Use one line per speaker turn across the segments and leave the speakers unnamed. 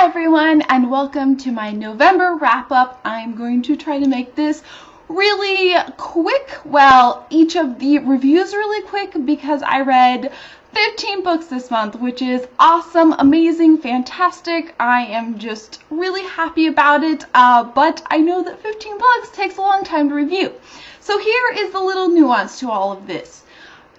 Hi everyone, and welcome to my November wrap-up. I'm going to try to make this really quick. Well, each of the reviews really quick because I read 15 books this month, which is awesome, amazing, fantastic. I am just really happy about it, but I know that 15 books takes a long time to review. So here is the little nuance to all of this.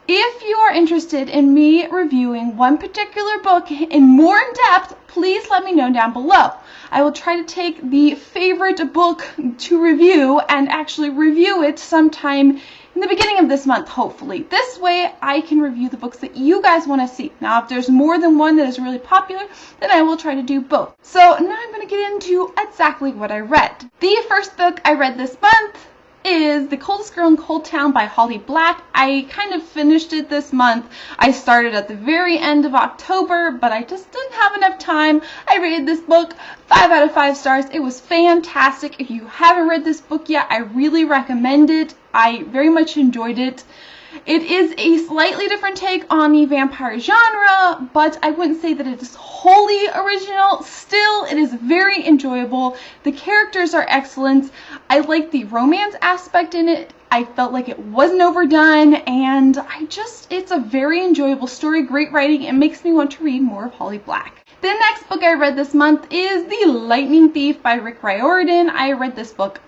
If you are interested in me reviewing one particular book in more depth, please let me know down below. I will try to take the favorite book to review and actually review it sometime in the beginning of this month, hopefully. This way I can review the books that you guys want to see. Now, if there's more than one that is really popular, then I will try to do both. So now I'm going to get into exactly what I read. The first book I read this month is The Coldest Girl in Cold Town by Holly Black. I kind of finished it this month. I started at the very end of October, but I just didn't have enough time. I rated this book 5 out of 5 stars. It was fantastic. If you haven't read this book yet, I really recommend it. I very much enjoyed it. It is a slightly different take on the vampire genre, but I wouldn't say that it is wholly original. Still, it is very enjoyable. The characters are excellent. I like the romance aspect in it. I felt like it wasn't overdone, and it's a very enjoyable story, great writing. It makes me want to read more of Holly Black. The next book I read this month is The Lightning Thief by Rick Riordan. I read this book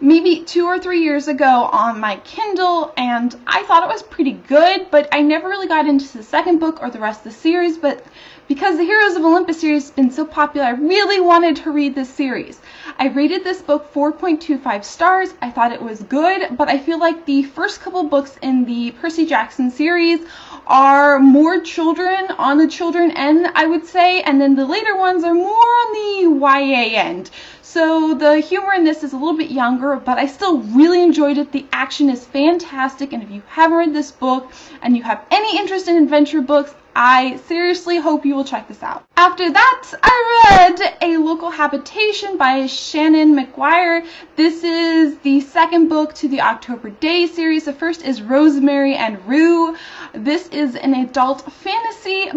maybe 2 or 3 years ago on my Kindle, and I thought it was pretty good, but I never really got into the second book or the rest of the series. But because the Heroes of Olympus series has been so popular, I really wanted to read this series. I rated this book 4.25 stars. I thought it was good, but I feel like the first couple books in the Percy Jackson series are more on the children end, I would say, and then the later ones are more on the YA end. So the humor in this is a little bit younger, but I still really enjoyed it. The action is fantastic, and if you haven't read this book and you have any interest in adventure books, I seriously hope you will check this out. After that, I read A Local Habitation by Shannon McGuire. This is the second book to the October Days series. The first is Rosemary and Rue. This is an adult fantasy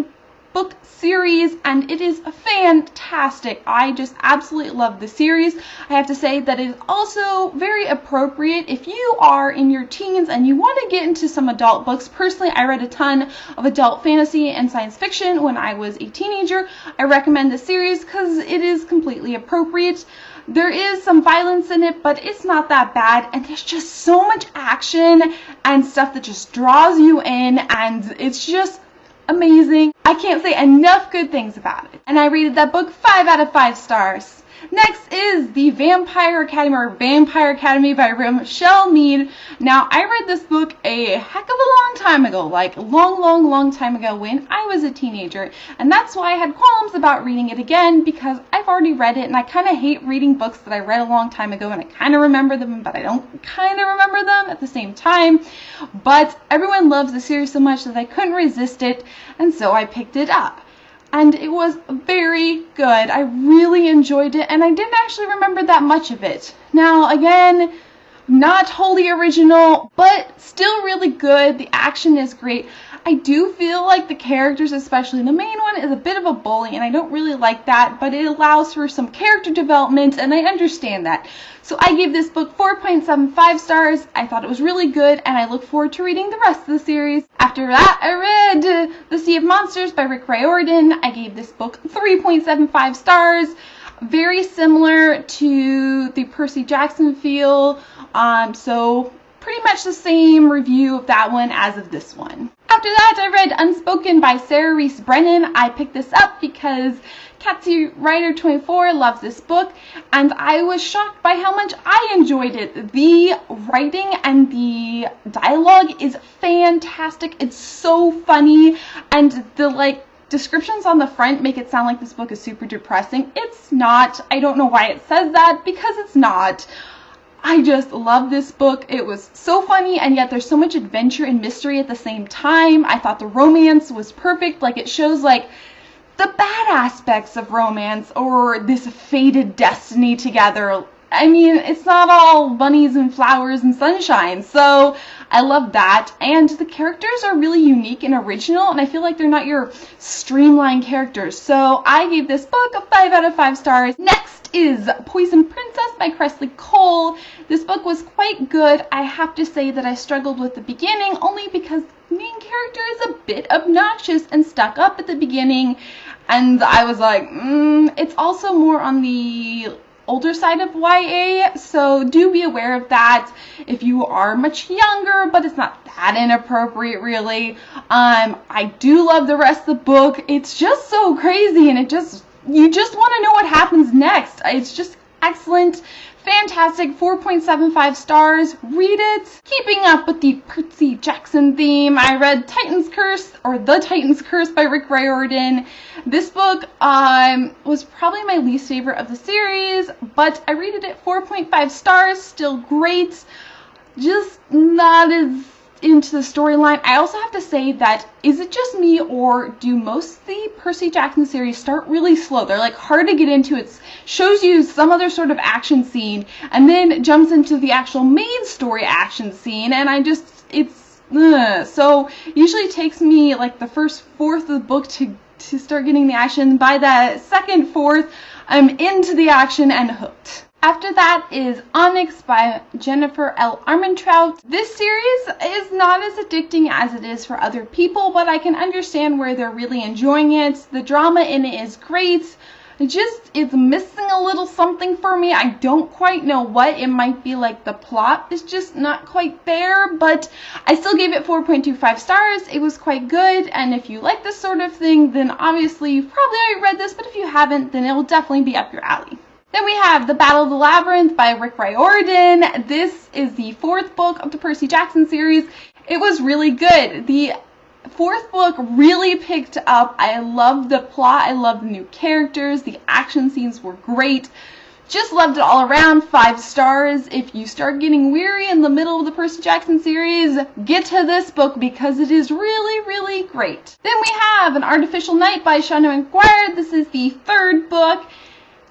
book series, and it is fantastic. I just absolutely love the series. I have to say that it is also very appropriate if you are in your teens and you want to get into some adult books. Personally, I read a ton of adult fantasy and science fiction when I was a teenager. I recommend this series because it is completely appropriate. There is some violence in it, but it's not that bad, and there's just so much action and stuff that just draws you in, and it's just amazing. I can't say enough good things about it. And I rated that book 5 out of 5 stars. Next is The Vampire Academy, or Vampire Academy by Rochelle Mead. Now, I read this book a heck of a long time ago, like long time ago when I was a teenager. And that's why I had qualms about reading it again, because I've already read it, and I kind of hate reading books that I read a long time ago, and I kind of remember them, but I don't kind of remember them at the same time. But everyone loves the series so much that I couldn't resist it, and so I picked it up. And it was very good. I really enjoyed it, and I didn't actually remember that much of it. Now, again, not wholly original, but still really good. The action is great. I do feel like the characters, especially the main one, is a bit of a bully, and I don't really like that, but it allows for some character development, and I understand that. So I gave this book 4.75 stars. I thought it was really good, and I look forward to reading the rest of the series. After that, I read The Sea of Monsters by Rick Riordan. I gave this book 3.75 stars. Very similar to the Percy Jackson feel, so pretty much the same review of that one as of this one. After that, I read Unspoken by Sarah Rees Brennan. I picked this up because Catsy Writer 24 loves this book, and I was shocked by how much I enjoyed it. The writing and the dialogue is fantastic. It's so funny, and the descriptions on the front make it sound like this book is super depressing. It's not. I don't know why it says that, because it's not. I just love this book. It was so funny, and yet there's so much adventure and mystery at the same time. I thought the romance was perfect. It shows the bad aspects of romance, or this fated destiny together. I mean, it's not all bunnies and flowers and sunshine. So I love that. And the characters are really unique and original, and I feel like they're not your streamlined characters. So I gave this book a 5 out of 5 stars. Next is Poison Princess by Kresley Cole. This book was quite good. I have to say that I struggled with the beginning only because the main character is a bit obnoxious and stuck up at the beginning. And I was like, it's also more on the older side of YA, so do be aware of that if you are much younger, but it's not that inappropriate really. I do love the rest of the book. It's just so crazy, and you just want to know what happens next. It's just excellent. Fantastic. 4.75 stars. Read it. Keeping up with the Percy Jackson theme, I read Titan's Curse, or The Titan's Curse by Rick Riordan. This book was probably my least favorite of the series, but I rated it 4.5 stars. Still great. Just not as into the storyline. I also have to say that, is it just me, or do most of the Percy Jackson series start really slow? They're like hard to get into. It shows you some other sort of action scene and then jumps into the actual main story action scene, and so usually it takes me like the first fourth of the book to start getting the action. By the second fourth, I'm into the action and hooked. After that is Onyx by Jennifer L. Armentrout. This series is not as addicting as it is for other people, but I can understand where they're really enjoying it. The drama in it is great. It's missing a little something for me. I don't quite know what. It might be like the plot is just not quite there, but I still gave it 4.25 stars. It was quite good, and if you like this sort of thing, then obviously you've probably already read this, but if you haven't, then it will definitely be up your alley. Then we have The Battle of the Labyrinth by Rick Riordan. This is the fourth book of the Percy Jackson series. It was really good. The fourth book really picked up. I loved the plot. I loved the new characters. The action scenes were great. Just loved it all around. 5 stars. If you start getting weary in the middle of the Percy Jackson series, get to this book because it is really, really great. Then we have An Artificial Night by Shonda McGuire. This is the third book.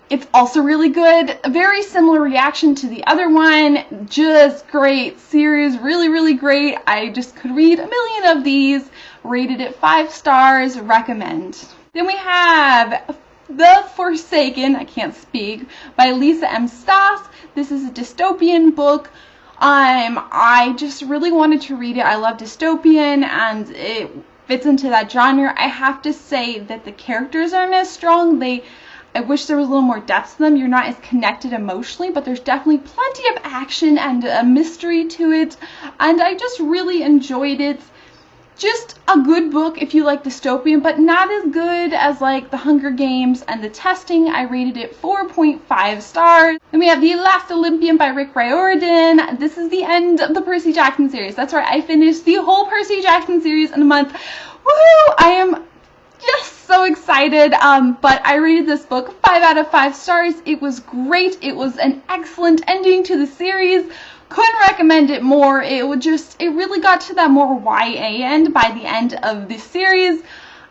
It's also really good. A very similar reaction to the other one. Just great series. Really, really great. I just could read a million of these. Rated it 5 stars. Recommend. Then we have The Forsaken, I can't speak, by Lisa M. Stoss. This is a dystopian book. I just really wanted to read it. I love dystopian, and it fits into that genre. I have to say that the characters aren't as strong. I wish there was a little more depth to them. You're not as connected emotionally, but there's definitely plenty of action and a mystery to it, and I just really enjoyed it. Just a good book if you like dystopian, but not as good as like The Hunger Games and The Testing. I rated it 4.5 stars. Then we have The Last Olympian by Rick Riordan. This is the end of the Percy Jackson series. That's right, I finished the whole Percy Jackson series in a month. Woohoo! I am just so excited, but I rated this book 5 out of 5 stars. It was great. It was an excellent ending to the series. Couldn't recommend it more. It really got to that more YA end by the end of this series,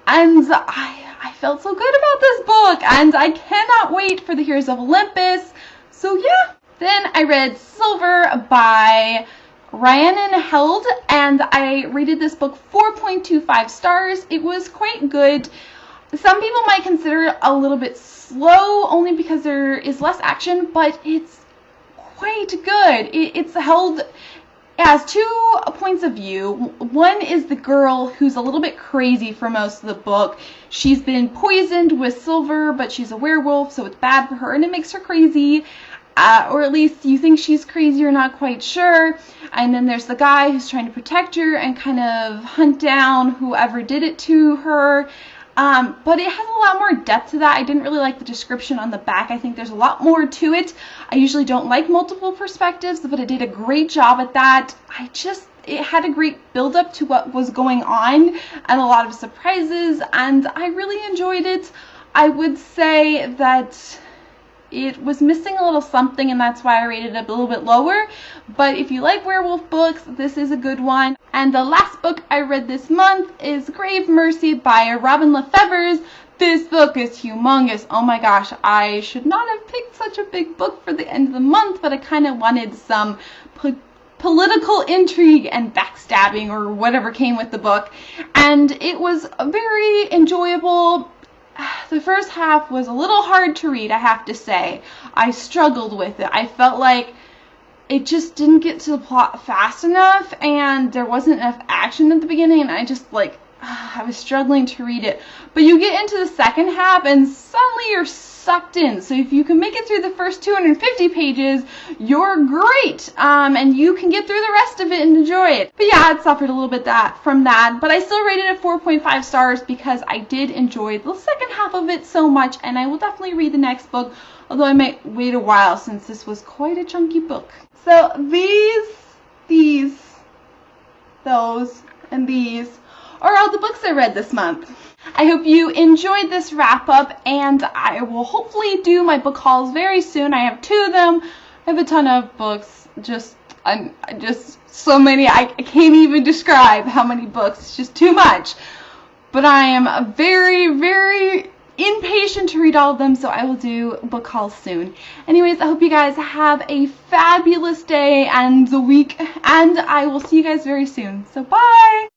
and I felt so good about this book, and I cannot wait for the Heroes of Olympus. So yeah. Then I read Silver by Rhiannon Held, and I rated this book 4.25 stars. It was quite good. Some people might consider it a little bit slow only because there is less action, but it's quite good. It's held as 2 points of view. One is the girl who's a little bit crazy for most of the book. She's been poisoned with silver, but she's a werewolf, so it's bad for her, and it makes her crazy. Or at least you think she's crazy, you're not quite sure. And then there's the guy who's trying to protect her and kind of hunt down whoever did it to her. But it has a lot more depth to that. I didn't really like the description on the back. I think there's a lot more to it. I usually don't like multiple perspectives, but it did a great job at that. It had a great build up to what was going on and a lot of surprises, and I really enjoyed it. I would say that it was missing a little something, and that's why I rated it a little bit lower. But if you like werewolf books, this is a good one. And the last book I read this month is Grave Mercy by Robin Lefevre. This book is humongous. Oh my gosh, I should not have picked such a big book for the end of the month, but I kind of wanted some political intrigue and backstabbing or whatever came with the book. And it was very enjoyable. The first half was a little hard to read, I have to say. I struggled with it. I felt like it just didn't get to the plot fast enough, and there wasn't enough action at the beginning, and I was struggling to read it. But you get into the second half and suddenly you're sucked in. So if you can make it through the first 250 pages, you're great. And you can get through the rest of it and enjoy it. But yeah, it suffered a little bit from that. But I still rated it 4.5 stars because I did enjoy the second half of it so much. And I will definitely read the next book, although I might wait a while since this was quite a chunky book. So those, and these are all the books I read this month. I hope you enjoyed this wrap up, and I will hopefully do my book hauls very soon. I have 2 of them. I have a ton of books, just so many. I can't even describe how many books. It's just too much. But I am very, very impatient to read all of them, so I will do book hauls soon. Anyways, I hope you guys have a fabulous day and the week, and I will see you guys very soon. So bye!